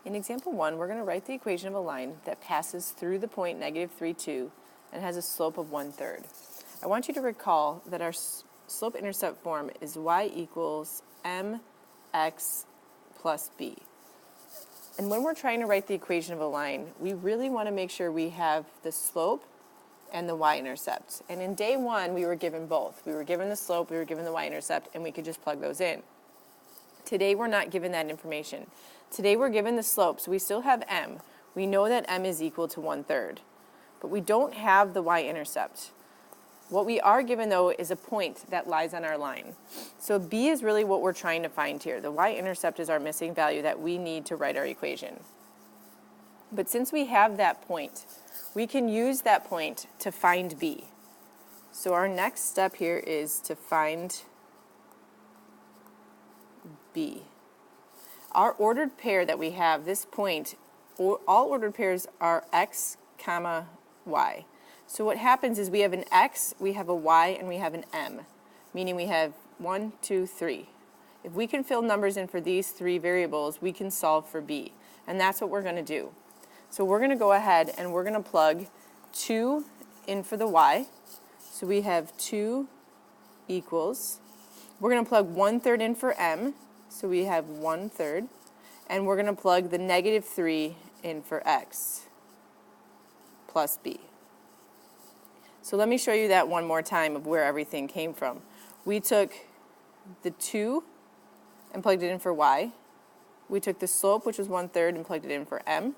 In example 1, we're going to write the equation of a line that passes through the point negative 3, 2 and has a slope of 1/3. I want you to recall that our slope-intercept form is y equals mx plus b. And when we're trying to write the equation of a line, we really want to make sure we have the slope and the y-intercept. And in day 1, we were given both. We were given the slope, we were given the y-intercept, and we could just plug those in. Today, we're not given that information. Today, we're given the slope, so we still have m. We know that m is equal to 1/3, but we don't have the y-intercept. What we are given, though, is a point that lies on our line. So b is really what we're trying to find here. The y-intercept is our missing value that we need to write our equation. But since we have that point, we can use that point to find b. So our next step here is to find b. Our ordered pair that we have, this point, all ordered pairs are x comma y. So what happens is we have an x, we have a y, and we have an m, meaning we have 1, 2, 3. If we can fill numbers in for these 3 variables, we can solve for b, and that's what we're going to do. So we're going to go ahead and we're going to plug 2 in for the y. So we have 2 equals, we're going to plug 1/3 in for m, so we have 1/3, and we're going to plug the negative 3 in for x plus b. So let me show you that one more time of where everything came from. We took the 2 and plugged it in for y. We took the slope, which was 1/3, and plugged it in for m.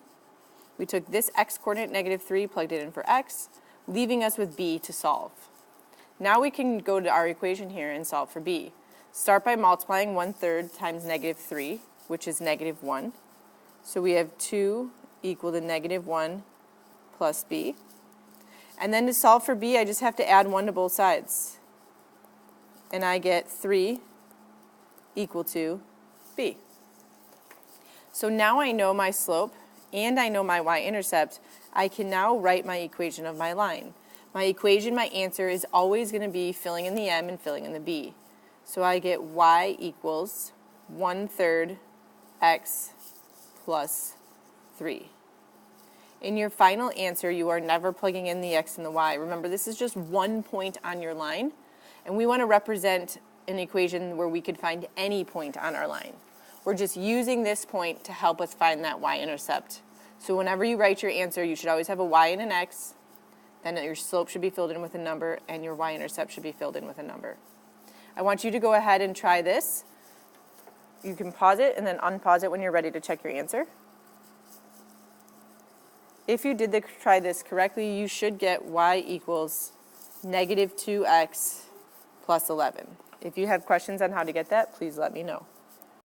We took this x-coordinate, negative 3, plugged it in for x, leaving us with b to solve. Now we can go to our equation here and solve for b. Start by multiplying 1/3 times negative 3, which is negative 1. So we have 2 equal to negative 1 plus b. And then to solve for b, I just have to add 1 to both sides. And I get 3 equal to b. So now I know my slope and I know my y-intercept. I can now write my equation of my line. My equation, my answer, is always going to be filling in the m and filling in the b. So I get y equals 1/3 x plus 3. In your final answer, you are never plugging in the x and the y. Remember, this is just one point on your line, and we want to represent an equation where we could find any point on our line. We're just using this point to help us find that y-intercept. So whenever you write your answer, you should always have a y and an x, then your slope should be filled in with a number, and your y-intercept should be filled in with a number. I want you to go ahead and try this. You can pause it and then unpause it when you're ready to check your answer. If you did try this correctly, you should get y equals negative 2x plus 11. If you have questions on how to get that, please let me know.